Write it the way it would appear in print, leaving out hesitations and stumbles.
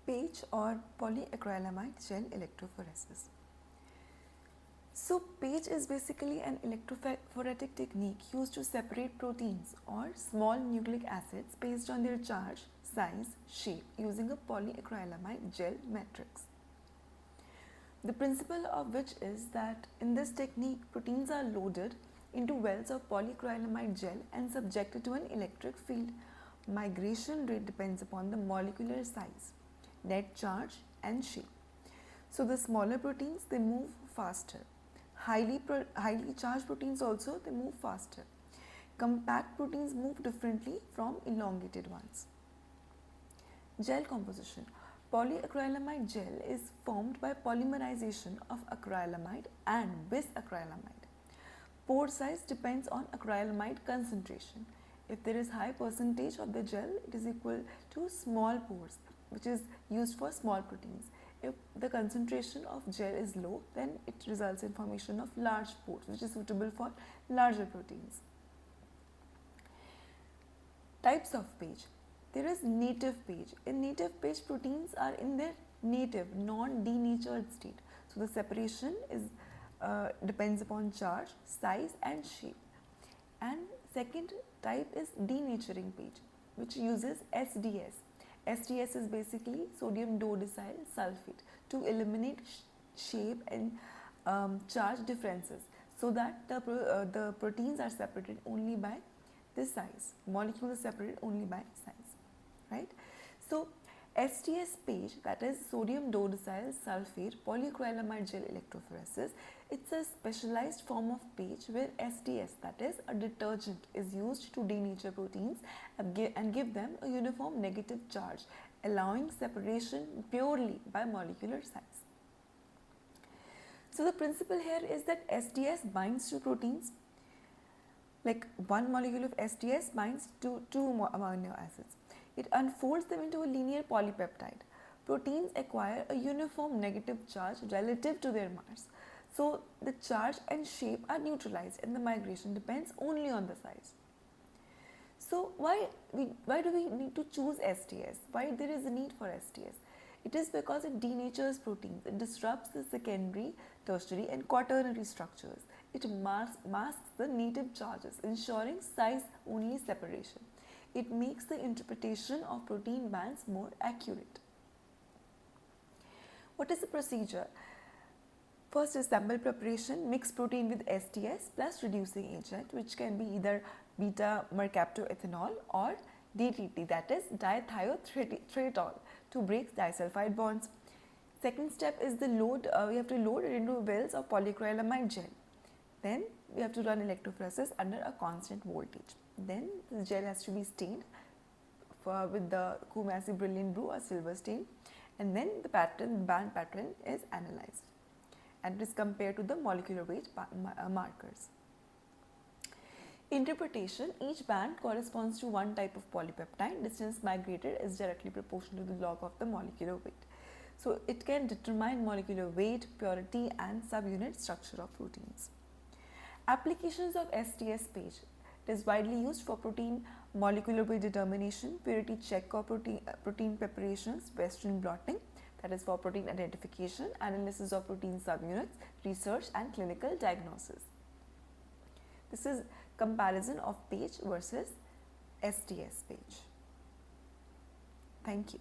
PAGE or polyacrylamide gel electrophoresis. So PAGE is basically an electrophoretic technique used to separate proteins or small nucleic acids based on their charge, size, shape using a polyacrylamide gel matrix. The principle of which is that in this technique proteins are loaded into wells of polyacrylamide gel and subjected to an electric field. Migration rate depends upon the molecular size, net charge and shape. So the smaller proteins, they move faster. Highly charged proteins also, they move faster. Compact proteins move differently from elongated ones. Gel composition. Polyacrylamide gel is formed by polymerization of acrylamide and bisacrylamide. Pore size depends on acrylamide concentration. If there is high percentage of the gel, it is equal to small pores, which is used for small proteins. If the concentration of gel is low, then it results in formation of large pores, which is suitable for larger proteins. Types of PAGE. There is native PAGE. In native PAGE, proteins are in their native, non-denatured state. So the separation is depends upon charge, size and shape. And second type is denaturing PAGE, which uses SDS. SDS is basically sodium dodecyl sulfate to eliminate shape and charge differences, so that the proteins are separated only by this size. Molecules are separated only by size, right? So SDS PAGE, that is sodium dodecyl sulfate polyacrylamide gel electrophoresis, it's a specialized form of PAGE where SDS, that is a detergent, is used to denature proteins and give them a uniform negative charge, allowing separation purely by molecular size. So the principle here is that SDS binds to proteins, like one molecule of SDS binds to two amino acids. It unfolds them into a linear polypeptide. Proteins acquire a uniform negative charge relative to their mass. So the charge and shape are neutralized and the migration depends only on the size. So why do we need to choose SDS? Why there is a need for SDS? It is because it denatures proteins. It disrupts the secondary, tertiary and quaternary structures. It masks the native charges, ensuring size-only separation. It makes the interpretation of protein bands more accurate. What is the procedure? First is sample preparation. Mix protein with SDS plus reducing agent, which can be either beta-mercaptoethanol or DTT, that is dithiothreatol, to break disulfide bonds. Second step is the load. We have to load it into wells of polyacrylamide gel. Then we have to run electrophoresis under a constant voltage. Then the gel has to be stained with the Kumasi brilliant blue or silver stain, and then the band pattern is analyzed and it is compared to the molecular weight markers. Interpretation. Each band corresponds to one type of polypeptide. Distance migrated is directly proportional to the log of the molecular weight. So it can determine molecular weight, purity and subunit structure of proteins. Applications of SDS PAGE. It is widely used for protein molecular weight determination, purity check or protein preparations, Western blotting, that is for protein identification, analysis of protein subunits, research and clinical diagnosis. This is comparison of PAGE versus SDS PAGE. Thank you.